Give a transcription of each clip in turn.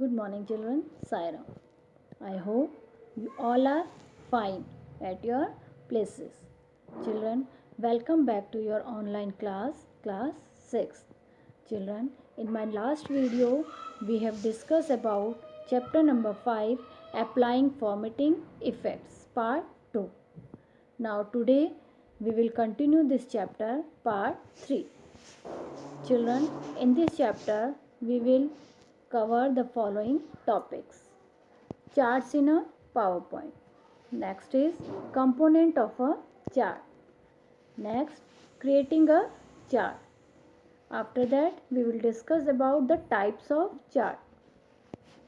Good morning, children. Saira. I hope you all are fine at your places. Children, welcome back to your online class 6. Children, in my last video, we have discussed about chapter number 5, applying formatting effects, part 2. Now, today, we will continue this chapter, part 3. Children, in this chapter, we will cover the following topics: charts in a PowerPoint. Next is component of a chart. Next, creating a chart. After that, we will discuss about the types of chart.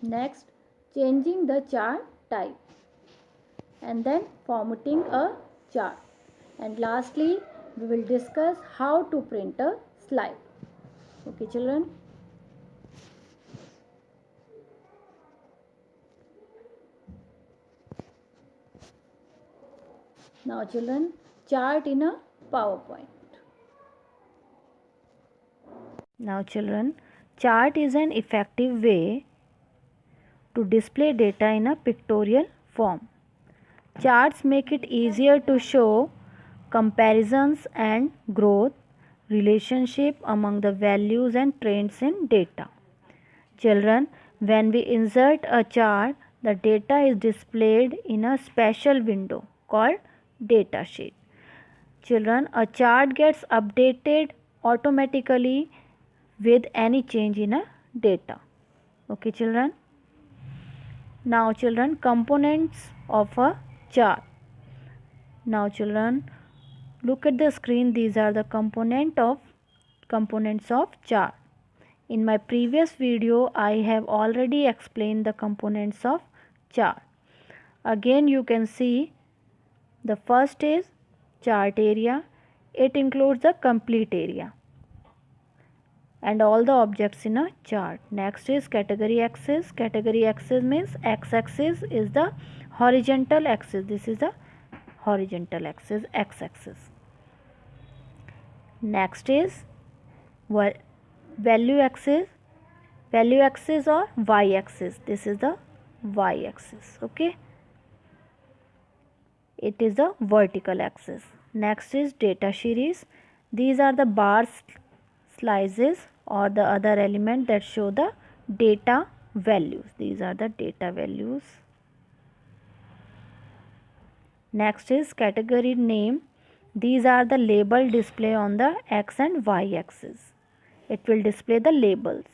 Next, changing the chart type. And then formatting a chart. And lastly, we will discuss how to print a slide. Okay, children. Now, children, chart in a PowerPoint. Now, children, chart is an effective way to display data in a pictorial form. Charts make it easier to show comparisons and growth relationship among the values and trends in data. Children, when we insert a chart, the data is displayed in a special window called data sheet. Children, a chart gets updated automatically with any change in a data. Okay, children. Now, children, components of a chart. Now, children, look at the screen. These are the components of chart. In my previous video, I have already explained the components of chart. Again, you can see the first is chart area. It includes the complete area and all the objects in a chart. Next is category axis. Category axis means x-axis is the horizontal axis. This is the horizontal axis, x-axis. Next is value axis. Value axis or y-axis. This is the y-axis. Okay. It is the vertical axis. Next is data series. These are the bars, slices or the other element that show the data values. These are the data values. Next is category name. These are the label display on the x and y axis. It will display the labels.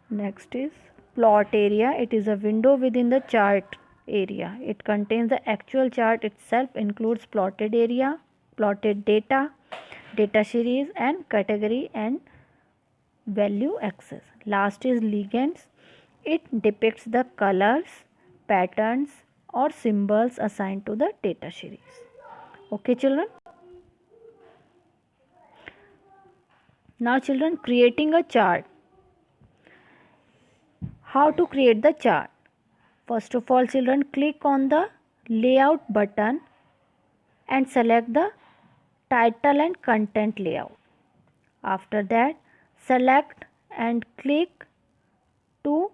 Next is plot area. It is a window within the chart area. It contains the actual chart itself, includes plotted area, plotted data, data series and category and value axis. Last is legends. It depicts the colors, patterns or symbols assigned to the data series. Okay, children. Now, children, creating a chart. How to create the chart? First of all, children, click on the layout button and select the title and content layout. After that, select and click to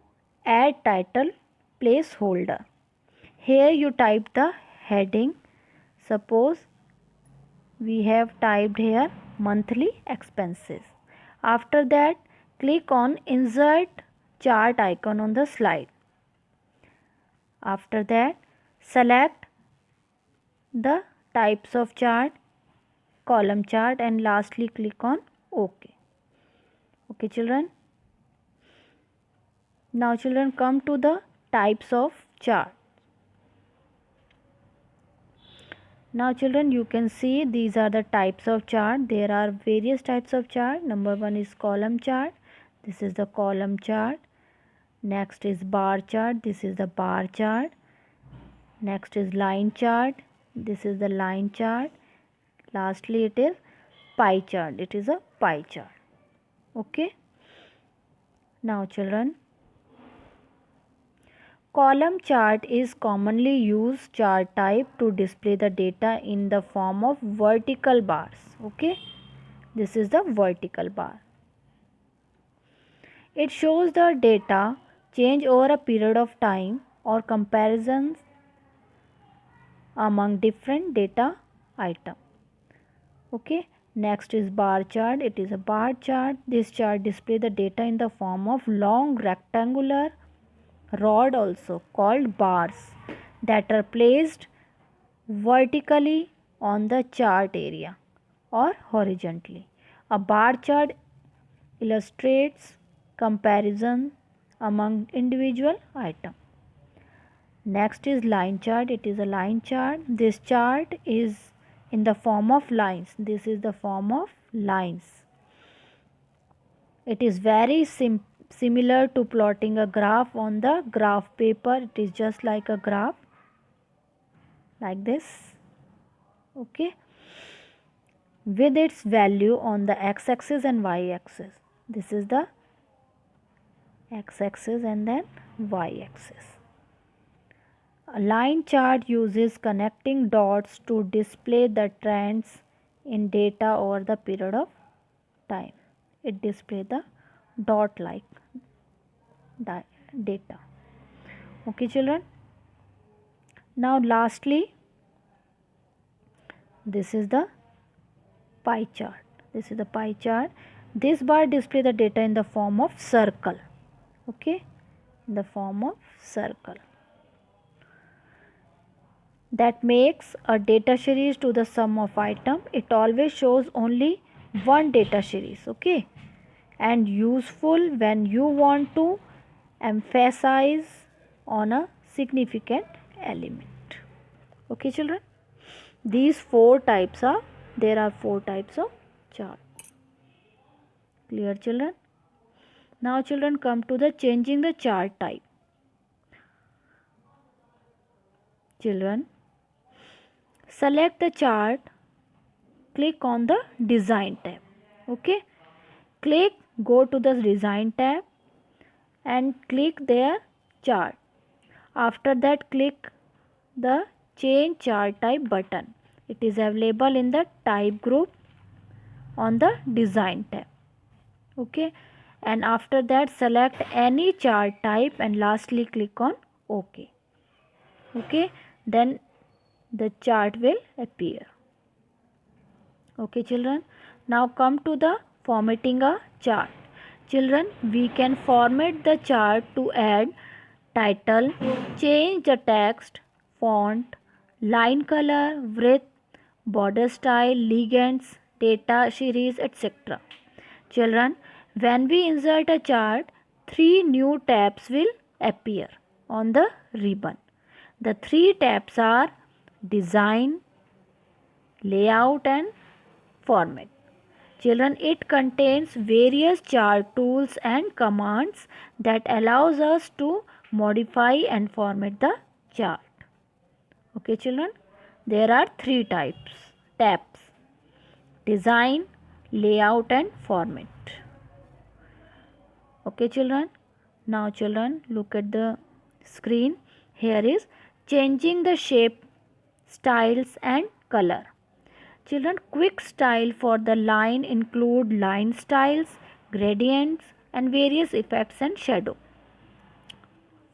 add title placeholder. Here you type the heading. Suppose we have typed here monthly expenses. After that, click on insert chart icon on the slide. After that, select the types of chart, column chart and lastly click on OK. Okay, children. Now, children, come to the types of chart. Now, children, you can see these are the types of chart. There are various types of chart. Number one is column chart. This is the column chart. Next is bar chart. This is the bar chart. Next is line chart. This is the line chart. Lastly, it is pie chart. It is a pie chart. Okay. Now, children, column chart is commonly used chart type to display the data in the form of vertical bars. Okay. This is the vertical bar. It shows the data change over a period of time, or comparisons among different data items. Okay, next is bar chart. It is a bar chart. This chart displays the data in the form of long rectangular rod, also called bars, that are placed vertically on the chart area or horizontally. A bar chart illustrates comparison among individual items. Next is line chart. It is a line chart. This chart is in the form of lines. This is the form of lines. It is very similar to plotting a graph on the graph paper. It is just like a graph, like this. Okay, with its value on the x-axis and y-axis. This is the x-axis and then y-axis. A line chart uses connecting dots to display the trends in data over the period of time. It displays the dot like data. Okay, children. Now lastly, this is the pie chart. This is the pie chart. This bar displays the data in the form of circle. Okay, in the form of circle. That makes a data series to the sum of item. It always shows only one data series. Okay, and useful when you want to emphasize on a significant element. Okay, children. There are four types of chart. Clear, children? Now children, come to the changing the chart type. Children, select the chart, click on the design tab. Okay, go to the design tab and click their chart. After that, click the change chart type button. It is available in the type group on the design tab. Okay, and after that, select any chart type and lastly click on OK. Okay, then the chart will appear. Okay, children. Now come to the formatting a chart. Children, we can format the chart to add title, change the text, font, line color, width, border style, legends, data series, etc. Children, when we insert a chart, 3 new tabs will appear on the ribbon. The 3 tabs are design, layout and format. Children, it contains various chart tools and commands that allows us to modify and format the chart. Okay, children, there are 3 tabs: design, layout and format. Okay, children. Now children, look at the screen. Here is changing the shape, styles and color. Children, quick style for the line include line styles, gradients and various effects and shadow.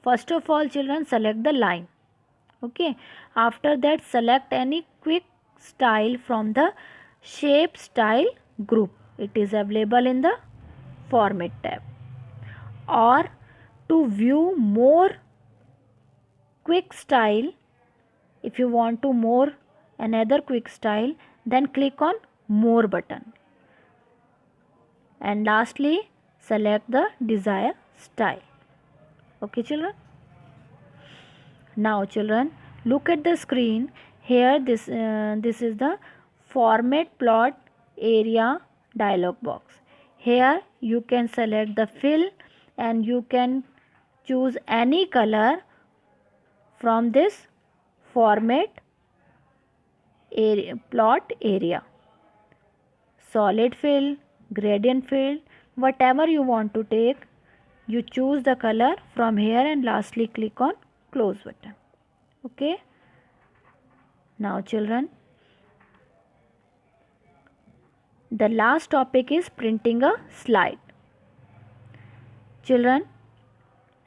First of all, children, select the line. Okay, after that select any quick style from the shape style group. It is available in the format tab. Or to view more quick style, if you want to more another quick style, then click on more button. And lastly, select the desired style. Okay, children. Now children, look at the screen. Here this is the format plot area dialog box. Here you can select the fill and you can choose any color from this format area, plot area. Solid fill, gradient fill, whatever you want to take, you choose the color from here and lastly click on close button. Okay. Now children, the last topic is printing a slide. Children,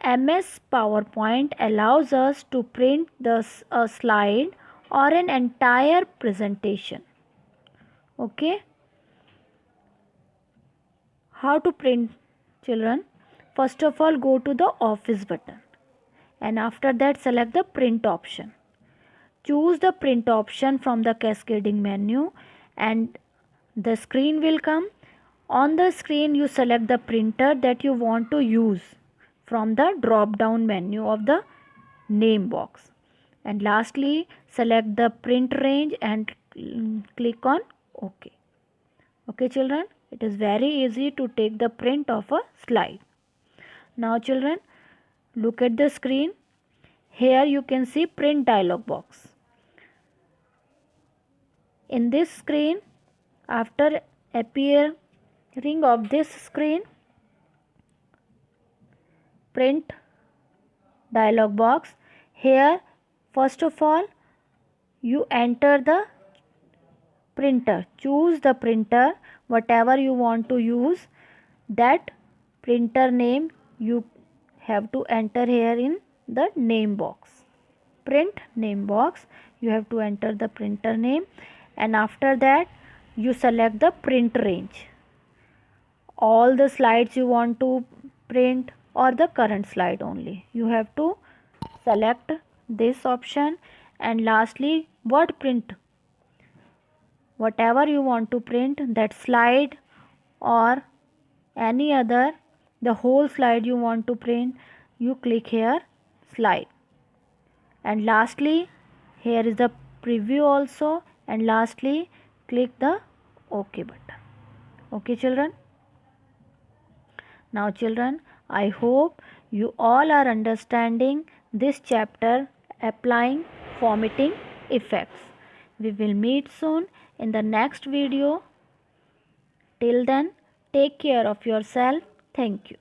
MS PowerPoint allows us to print a slide or an entire presentation. Okay. How to print, children? First of all, go to the Office button and after that select the print option. Choose the print option from the cascading menu and the screen will come. On the screen you select the printer that you want to use from the drop down menu of the name box, and lastly select the print range and click on OK. Okay children, it is very easy to take the print of a slide. Now children, look at the screen. Here you can see print dialog box. In this screen, after appearing of this screen, print dialog box, here first of all you enter the printer. Choose the printer whatever you want to use. That printer name you have to enter here in the name box. Print name box, you have to enter the printer name, and after that you select the print range. All the slides you want to print or the current slide only, you have to select this option. And lastly, word print, whatever you want to print, that slide or any other, the whole slide you want to print, you click here slide. And lastly, here is the preview also, and lastly click the OK button. Okay children. Now children, I hope you all are understanding this chapter applying formatting effects. We will meet soon in the next video. Till then, take care of yourself. Thank you.